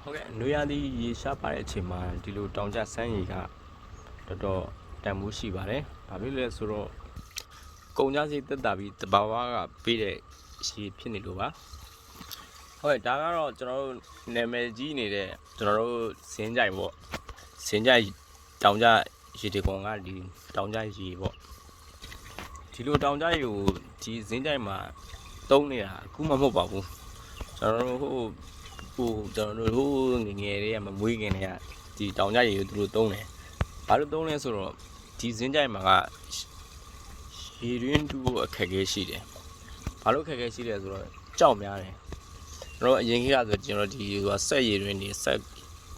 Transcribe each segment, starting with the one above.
ဟုတ်ကဲ့နွေရာသီရေရှားပါတဲ့အချိန်မှာဒီလိုတောင်ကျဆန်းရေကတော်တော်တန်ဖိုးရှိပါတယ်။ဘာဖြစ်လဲဆိုတော့ကုန်ကြစည်တက်တာပြီးတဘာဝကပေးတဲ့ရေဖြစ်နေလို့ပါ။ဟုတ်ကဲ့ဒါကတော့ကျွန်တော်တို့နာမည်ကြီးနေတဲ့ကျွန်တော်တို့စင်းကြိုင်ပေါ့။စင်းကြိုင်တောင်ကျရေဒီကောင်ကဒီတောင်ကျရေပေါ့။ဒီလိုတောင်ကျရေကိုဒီစင်းကြိုင်မှာတုံးနေတာအခုမှမဟုတ်ပါဘူး။ကျွန်တော်တို့ကျွန်တော်တို့ငငယ်လေးကမမွေးခင်တည်းကဒီတောင်ကြရေကိုသူတို့သုံးတယ်။ဘာလို့သုံးလဲဆိုတော့ဒီစင်းကြိုင်မှာကရေရင်းတူဖို့အခက်အခဲရှိတယ်။ဘာလို့အခက်အခဲရှိလဲဆိုတော့ကြောက်များတယ်။ကျွန်တော်အရင်ခေတ်ကဆိုကျွန်တော်ဒီဆက်ရေရင်းတွေဆက်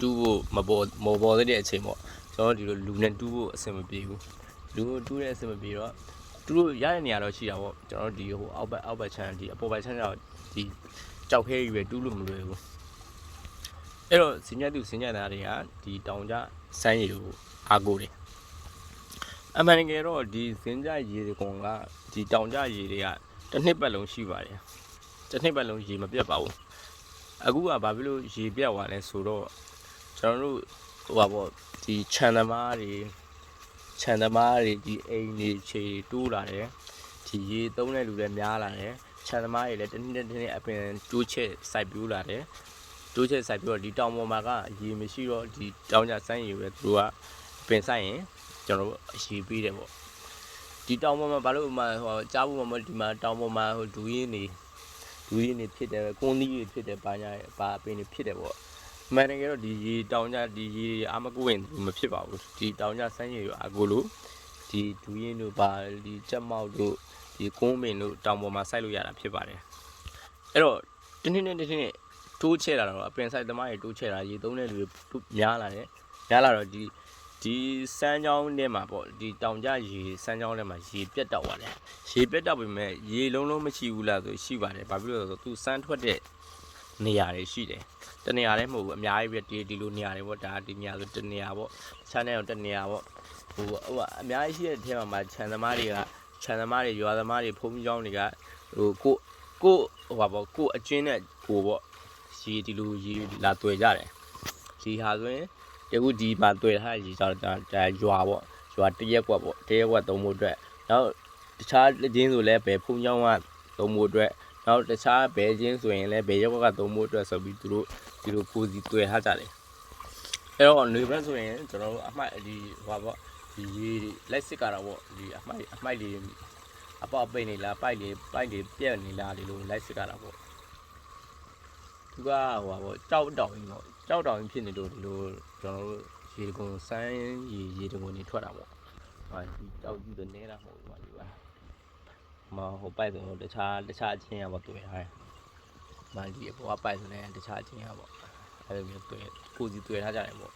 တူးဖို့မပေါ်သေးတဲ့အချိန်ပေါ့။ကျွန်တော်ဒီလိုလူနဲ့တူးဖို့အဆင်မပြေဘူး။လူကိုတူးတဲ့အဆင်မပြေတော့သူတို့ရတဲ့နေရာတော့ရှိတာပေါ့။ကျွန်တော်ဒီအောက်ဘက်ချမ်းဒီအပေါ်ဘက်ချမ်းတော့ဒီကြောက်ခဲကြီးပဲတူးလို့မလွယ်ဘူး။အဲ့တော့စင်ကြသူစင်ကြသားတွေကဒီတောင်ကြစမ်းရည်ကိုအားကိုးတယ်အမှန်တကယ်တော့ဒီစင်ကြရည်ကောင်ကဒီတောင်ကြရည်တွေကတစ်နှစ်ပတ်လုံးရှိပါတယ်တစ်နှစ်ပတ်လုံးရေမပြတ်ပါဘူးအခုကဘာဖြစ်လို့ရေပြတ်သွားလဲဆိုတော့ကျွန်တော်တို့ပေါ့ဒီခြံသမားတွေဒီအိမ်တွေခြေတိုးလာတယ်ဒီရေသုံးတဲ့လူလည်းများလာတယ်ခြံသမားတွေလည်းတစ်နှစ်အပင်တိုးချက်စိုက်ပျိုးလာတယ်တိုးချက်စိုက်ပြီးတော့ဒီတောင်ပေါ်မှာကရေမရှိတော့ဒီတောင်ကြစမ်းရေပဲသူကပင်ဆိုင်ရင်ကျွန်တော်တို့အရှိပေးတယ်ပေါ့ဒီတောင်ပေါ်မှာဘာလို့မှကြားဖို့မှဒီမှာတောင်ပေါ်မှာဒူးရင်းနေဖြစ်တယ်ကွန်းသီးတွေဖြစ်တယ်ဘာညာဘာပင်တွေဖြစ်တယ်ပေါ့အမှန်တကယ်တော့ဒီရေတောင်ကြဒီရေအာမကိုဝင်မဖြစ်ပါဘူးဒီတောင်ကြစမ်းရေကိုအာကိုလို့ဒီဒူးရင်းတို့ဘာဒီချက်မောက်တို့ဒီကွန်းပင်တို့တောင်ပေါ်မှာစိုက်လို့ရတာဖြစ်ပါတယ်အဲ့တော့တင်းတိုးချဲ့လာတော့အပင်ဆိုင်သမားတွေတိုးချဲ့လာရေသုံးတဲ့လူတွေများလာတော့ဒီစမ်းချောင်းထဲမှာပေါ့ဒီတောင်ကြရေစမ်းချောင်းထဲမှာရေပြတ်တော့ပါတယ်ရေပြတ်တော့ပေမဲ့ရေလုံးမရှိဘူးလားဆိုရှိပါတယ်ဘာဖြစ်လို့လဲဆိုတော့သူစမ်းထွက်တဲ့နေရာတွေရှိတယ်တနေရာလည်းမဟုတ်ဘူးအများကြီးပဲဒီလိုနေရာတွေပေါ့ဒါဒီနေရာဆိုတနေရာပေါ့ခြံထဲတော့တနေရာပေါ့ဟိုအများကြီးရှိတဲ့အထဲမှာခြံသမားတွေရွာသမားတွေဖုံးကြောင်းတွေကဟိုကိုအချင်းနဲ့ကိုပေါ့ရေဒီလိုရေလာတွေ့ကြတယ်ဒီဟာဆိုရင်တကူဒီမှာတွေ့ထားရေကြောင့်ရွာပေါ့ရွာတရက်ကွက်ပေါ့တရက်ကွက်သုံးဖို့အတွက်နောက်တခြားချင်းဆိုလည်းဘယ်ဖုံးကြောင်းကသုံးဖို့အတွက်နောက်တခြားဘယ်ချင်းဆိုရင်လည်းဘယ်ရက်ကွက်ကသုံးဖို့အတွက်ဆိုပြီးသူတို့ဒီလိုကိုစီတွေ့ထားကြတယ်အဲ့တော့နေဘက်ဆိုရင်ကျွန်တော်တို့အမှိုက်ဒီဒီရေလက်စစ်ကတော့ပေါ့ဒီအမှိုက်လေးအပေါက်ပိတ်နေလားပိုက်လေးပြက်နေလားဒီလိုလက်စစ်ကတော့ပေါ့သူကပေါ့ကြောက်တောင်ကြီးဖြစ်နေလို့ဒီလိုကျွန်တော်တို့ရေကုန်းစမ်းရေတကုန်းနေထွက်တာပေါ့ဒီကြောက်ကြီးတော့နေတာမဟုတ်ဘူးဒီကမဟိုပိုက်ဆိုတခြားအချင်းရပေါ့တွေ့ရတယ်မန်ဒီအပေါ်ကပိုက်ဆိုလည်းတခြားအချင်းရပေါ့အဲ့လိုမျိုးတွေ့ကိုစီတွေ့ထားကြတယ်ပေါ့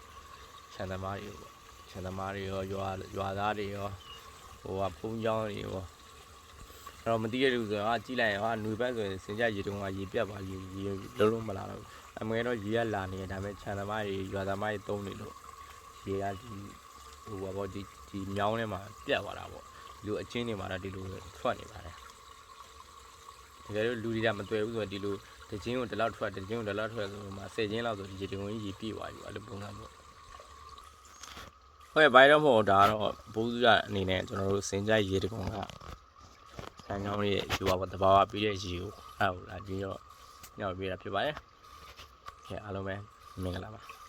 ခြံသမားတွေပေါ့ခြံသမားတွေရောရွာသားတွေရောဟိုဖုံးကြောင်းတွေရောတော့မသိရဘူးဆိုတော့ကြည့်လိုက်ရင်ຫນွေဘက်ဆိုရင်စင်ကြရေတုံးကရေပြတ်ပါရေလုံးမလာတော့အမေတော့ရေကလာနေတယ်ဒါပေမဲ့ခြံသမားတွေရွာသမားတွေတုံးနေလို့ရေကဒီပေါ့ဒီမြောင်းထဲမှာပြတ်သွားတာပေါ့ဒီလိုအချင်းတွေမှာတော့ဒီလိုထွက်နေပါတယ်တကယ်လို့လူတွေကမတွေ့ဘူးဆိုတော့ဒီလိုတချင်းကိုဒီလောက်ထွက်ဆိုမှ10ချင်းလောက်ဆိုဒီရေတုံးကြီးရေပြည့်သွားပြီအဲ့လိုပုံစံပေါ့ဟုတ်ရဲ့ဘိုင်တော့မဟုတ်ဒါကတော့ဘိုးစုရအနေနဲ့ကျွန်တော်တို့စင်ကြရေတကုံကဆန်းချောင်းရဲ့ယူပါတဘာဝပြီးတဲ့ရေကိုအဲ့ဒါလာပြီးတော့ညှောက်ပေးတာဖြစ်ပါတယ်။ကဲအားလုံးပဲမင်္ဂလာပါ။